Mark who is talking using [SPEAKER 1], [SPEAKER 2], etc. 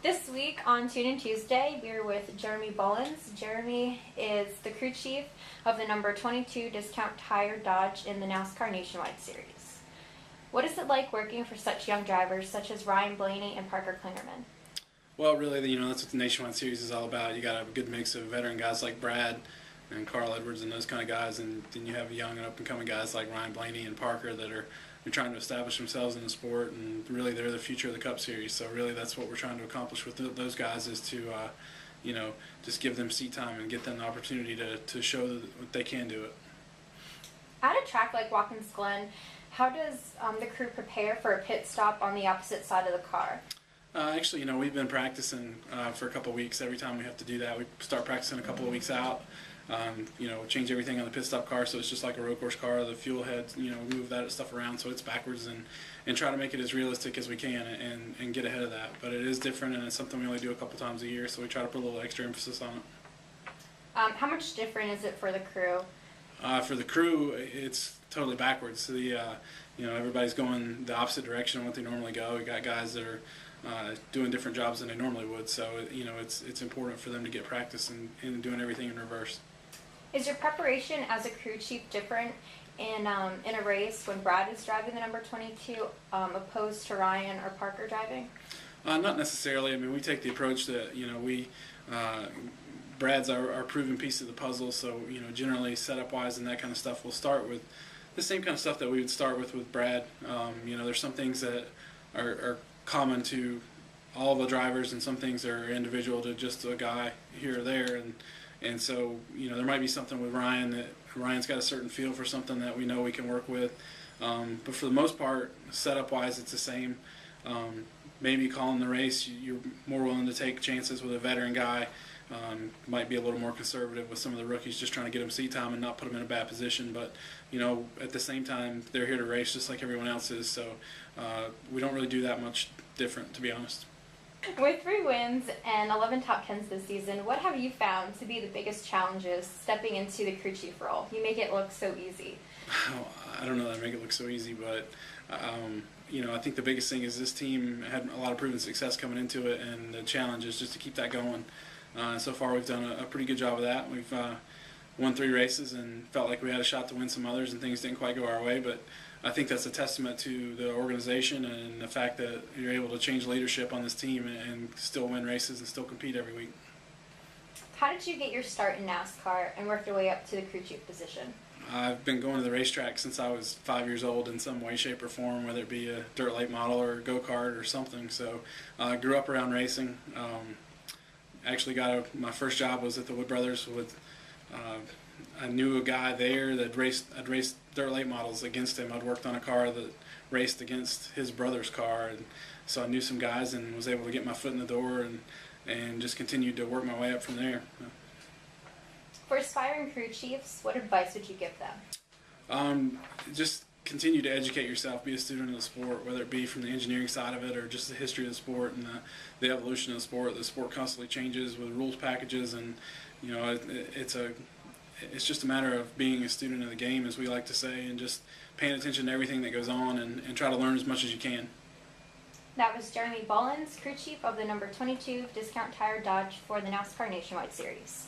[SPEAKER 1] This week on Tune In Tuesday, we're with Jeremy Bullins. Jeremy is the crew chief of the number 22 Discount Tire Dodge in the NASCAR Nationwide Series. What is it like working for such young drivers such as Ryan Blaney and Parker Klingerman?
[SPEAKER 2] Well, really, that's what the Nationwide Series is all about. You got to have a good mix of veteran guys like Brad and Carl Edwards and those kind of guys, and then you have young and up-and-coming guys like Ryan Blaney and Parker that are trying to establish themselves in the sport, and really they're the future of the Cup Series. So really that's what we're trying to accomplish with those guys is to, just give them seat time and get them the opportunity to show that they can do it.
[SPEAKER 1] At a track like Watkins Glen, how does the crew prepare for a pit stop on the opposite side of the car?
[SPEAKER 2] Actually, we've been practicing for a couple of weeks. Every time we have to do that, we start practicing a couple of weeks out. Change everything on the pit stop car so it's just like a road course car. The fuel head, move that stuff around so it's backwards and try to make it as realistic as we can and get ahead of that. But it is different, and it's something we only do a couple times a year, so we try to put a little extra emphasis on it.
[SPEAKER 1] How much different is it for the crew?
[SPEAKER 2] For the crew, it's totally backwards. Everybody's going the opposite direction of what they normally go. We got guys that are doing different jobs than they normally would, so it's important for them to get practice in doing everything in reverse.
[SPEAKER 1] Is your preparation as a crew chief different in a race when Brad is driving the number 22 opposed to Ryan or Parker driving?
[SPEAKER 2] Not necessarily. We take the approach that Brad's our proven piece of the puzzle, so generally setup-wise and that kind of stuff, we'll start with the same kind of stuff that we would start with Brad. There's some things that are common to all the drivers, and some things are individual to just a guy here or there, and so there might be something with Ryan that Ryan's got a certain feel for something that we know we can work with, but for the most part, setup wise it's the same. Maybe calling the race, you're more willing to take chances with a veteran guy. Might be a little more conservative with some of the rookies, just trying to get them seat time and not put them in a bad position. But at the same time, they're here to race just like everyone else is. So we don't really do that much different, to be honest.
[SPEAKER 1] With 3 wins and 11 top 10s this season, what have you found to be the biggest challenges stepping into the crew chief role? You make it look so easy.
[SPEAKER 2] I don't know that I make it look so easy, but I think the biggest thing is this team had a lot of proven success coming into it, and the challenge is just to keep that going. So far we've done a pretty good job of that. We've won 3 races and felt like we had a shot to win some others, and things didn't quite go our way, but I think that's a testament to the organization and the fact that you're able to change leadership on this team and still win races and still compete every week.
[SPEAKER 1] How did you get your start in NASCAR and work your way up to the crew chief position?
[SPEAKER 2] I've been going to the racetrack since I was 5 years old in some way, shape, or form, whether it be a dirt late model or a go-kart or something. So I grew up around racing. Actually my first job was at the Wood Brothers with I knew a guy there that I'd raced dirt late models against him. I'd worked on a car that raced against his brother's car, and so I knew some guys and was able to get my foot in the door and just continued to work my way up from there.
[SPEAKER 1] For aspiring crew chiefs, what advice would you give them?
[SPEAKER 2] Just continue to educate yourself, be a student of the sport, whether it be from the engineering side of it or just the history of the sport and the evolution of the sport. The sport constantly changes with rules packages, and it's just a matter of being a student of the game, as we like to say, and just paying attention to everything that goes on and try to learn as much as you can.
[SPEAKER 1] That was Jeremy Bullins, crew chief of the number 22 Discount Tire Dodge for the NASCAR Nationwide Series.